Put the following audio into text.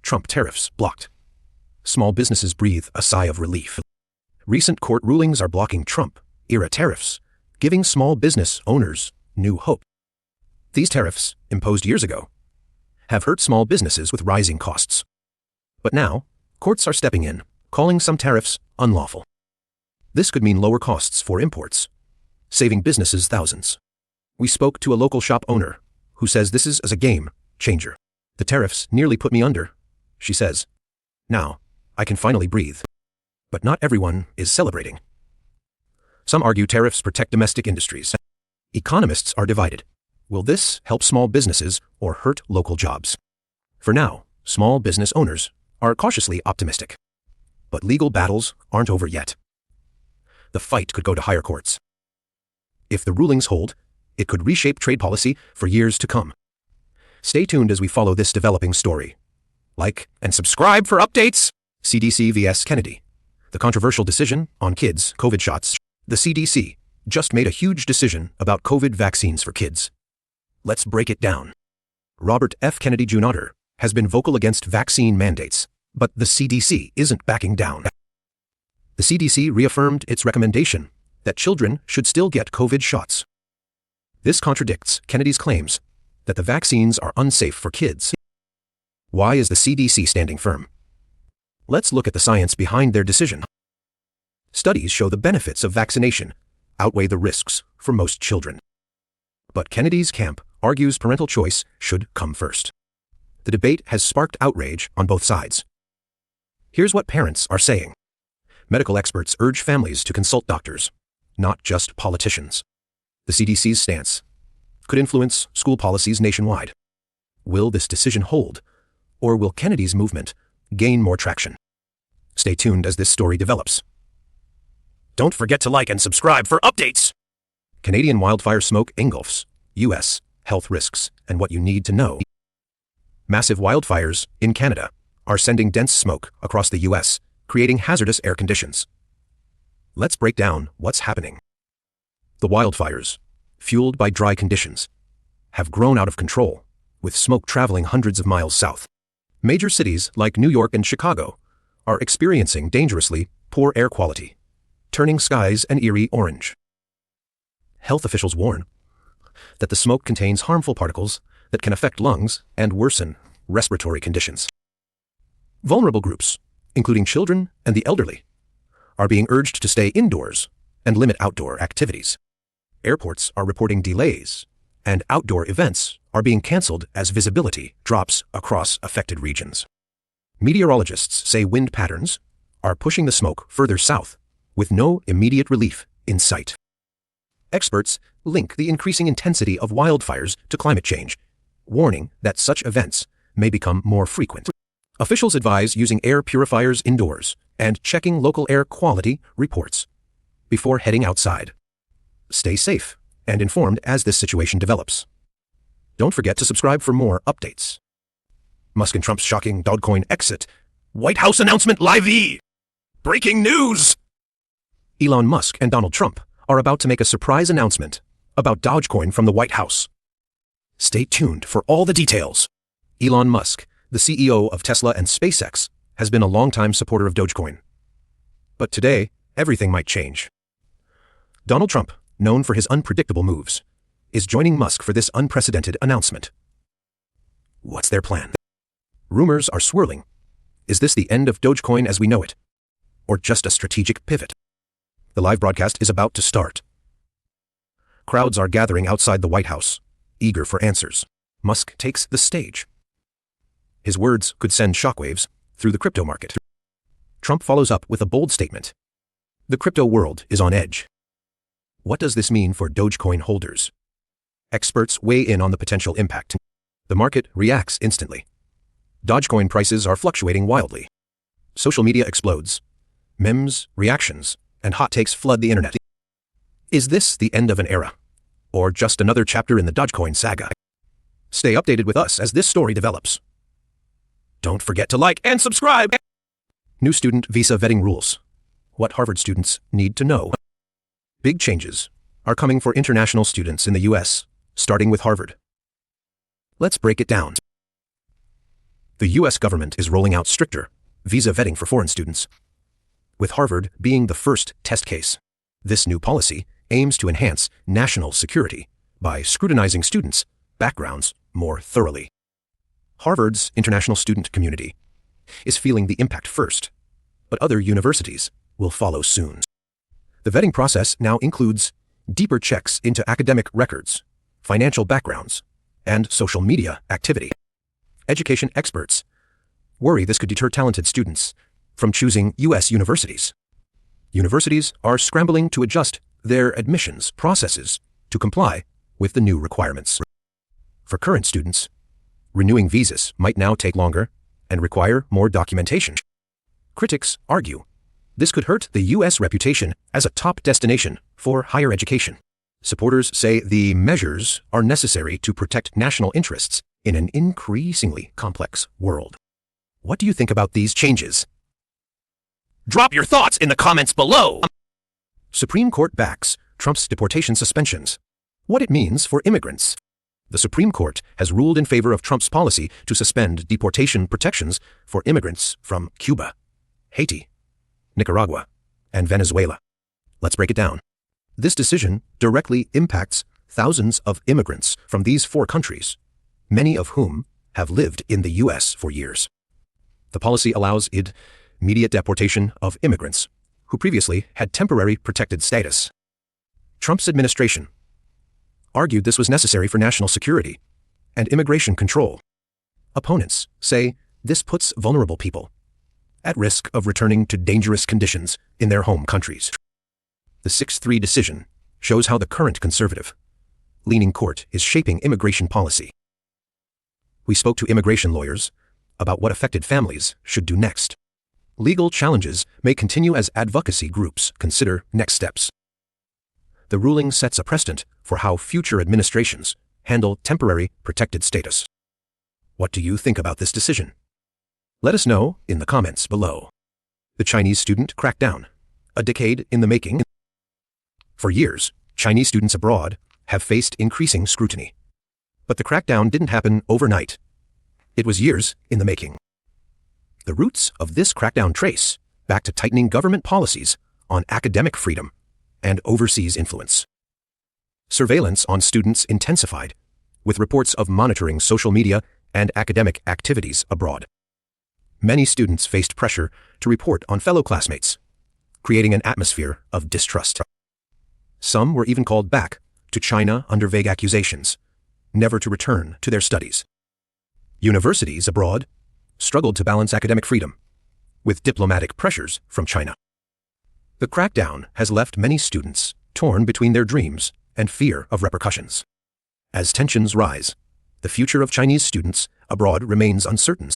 Trump tariffs blocked. Small businesses breathe a sigh of relief. Recent court rulings are blocking Trump-era tariffs, giving small business owners new hope. These tariffs, imposed years ago, have hurt small businesses with rising costs. But now, courts are stepping in, calling some tariffs unlawful. This could mean lower costs for imports, saving businesses thousands. We spoke to a local shop owner who says this is a game changer. The tariffs nearly put me under, she says. Now, I can finally breathe. But not everyone is celebrating. Some argue tariffs protect domestic industries. Economists are divided. Will this help small businesses or hurt local jobs? For now, small business owners are cautiously optimistic. But legal battles aren't over yet. The fight could go to higher courts. If the rulings hold, it could reshape trade policy for years to come. Stay tuned as we follow this developing story. Like and subscribe for updates. CDC vs. Kennedy. The controversial decision on kids' COVID shots. The CDC just made a huge decision about COVID vaccines for kids. Let's break it down. Robert F. Kennedy Jr. has been vocal against vaccine mandates, but the CDC isn't backing down. The CDC reaffirmed its recommendation that children should still get COVID shots. This contradicts Kennedy's claims that the vaccines are unsafe for kids. Why is the CDC standing firm? Let's look at the science behind their decision. Studies show the benefits of vaccination outweigh the risks for most children. But Kennedy's camp argues parental choice should come first. The debate has sparked outrage on both sides. Here's what parents are saying. Medical experts urge families to consult doctors, not just politicians. The CDC's stance could influence school policies nationwide. Will this decision hold, or will Kennedy's movement gain more traction? Stay tuned as this story develops. Don't forget to like and subscribe for updates. Canadian wildfire smoke engulfs U.S. health risks and what you need to know. Massive wildfires in Canada are sending dense smoke across the U.S., creating hazardous air conditions. Let's break down what's happening. The wildfires, fueled by dry conditions, have grown out of control, with smoke traveling hundreds of miles south. Major cities like New York and Chicago are experiencing dangerously poor air quality, turning skies an eerie orange. Health officials warn that the smoke contains harmful particles that can affect lungs and worsen respiratory conditions. Vulnerable groups, including children and the elderly, are being urged to stay indoors and limit outdoor activities. Airports are reporting delays, and outdoor events are being canceled as visibility drops across affected regions. Meteorologists say wind patterns are pushing the smoke further south, with no immediate relief in sight. Experts link the increasing intensity of wildfires to climate change, warning that such events may become more frequent. Officials advise using air purifiers indoors and checking local air quality reports before heading outside. Stay safe and informed as this situation develops. Don't forget to subscribe for more updates. Musk and Trump's shocking Dogecoin exit. White House announcement live. Breaking news! Elon Musk and Donald Trump are about to make a surprise announcement about Dogecoin from the White House. Stay tuned for all the details. Elon Musk, the CEO of Tesla and SpaceX, has been a longtime supporter of Dogecoin. But today, everything might change. Donald Trump, known for his unpredictable moves, is joining Musk for this unprecedented announcement. What's their plan? Rumors are swirling. Is this the end of Dogecoin as we know it? Or just a strategic pivot? The live broadcast is about to start. Crowds are gathering outside the White House, eager for answers. Musk takes the stage. His words could send shockwaves through the crypto market. Trump follows up with a bold statement. The crypto world is on edge. What does this mean for Dogecoin holders? Experts weigh in on the potential impact. The market reacts instantly. Dogecoin prices are fluctuating wildly. Social media explodes. Memes, reactions, and hot takes flood the internet. Is this the end of an era? Or just another chapter in the Dogecoin saga? Stay updated with us as this story develops. Don't forget to like and subscribe! New student visa vetting rules. What Harvard students need to know. Big changes are coming for international students in the U.S., starting with Harvard. Let's break it down. The U.S. government is rolling out stricter visa vetting for foreign students, with Harvard being the first test case. This new policy aims to enhance national security by scrutinizing students' backgrounds more thoroughly. Harvard's international student community is feeling the impact first, but other universities will follow soon. The vetting process now includes deeper checks into academic records, financial backgrounds, and social media activity. Education experts worry this could deter talented students from choosing U.S. universities. Universities are scrambling to adjust their admissions processes to comply with the new requirements. For current students, renewing visas might now take longer and require more documentation. Critics argue this could hurt the U.S. reputation as a top destination for higher education. Supporters say the measures are necessary to protect national interests in an increasingly complex world. What do you think about these changes? Drop your thoughts in the comments below! Supreme Court backs Trump's deportation suspensions. What it means for immigrants. The Supreme Court has ruled in favor of Trump's policy to suspend deportation protections for immigrants from Cuba, Haiti, Nicaragua, and Venezuela. Let's break it down. This decision directly impacts thousands of immigrants from these four countries, many of whom have lived in the U.S. for years. The policy allows immediate deportation of immigrants who previously had temporary protected status. Trump's administration argued this was necessary for national security and immigration control. Opponents say this puts vulnerable people at risk of returning to dangerous conditions in their home countries. The 6-3 decision shows how the current conservative-leaning court is shaping immigration policy. We spoke to immigration lawyers about what affected families should do next. Legal challenges may continue as advocacy groups consider next steps. The ruling sets a precedent for how future administrations handle temporary protected status. What do you think about this decision? Let us know in the comments below. The Chinese student crackdown, a decade in the making. For years, Chinese students abroad have faced increasing scrutiny. But the crackdown didn't happen overnight. It was years in the making. The roots of this crackdown trace back to tightening government policies on academic freedom and overseas influence. Surveillance on students intensified, with reports of monitoring social media and academic activities abroad. Many students faced pressure to report on fellow classmates, creating an atmosphere of distrust. Some were even called back to China under vague accusations, never to return to their studies. Universities abroad struggled to balance academic freedom with diplomatic pressures from China. The crackdown has left many students torn between their dreams and fear of repercussions. As tensions rise, the future of Chinese students abroad remains uncertain.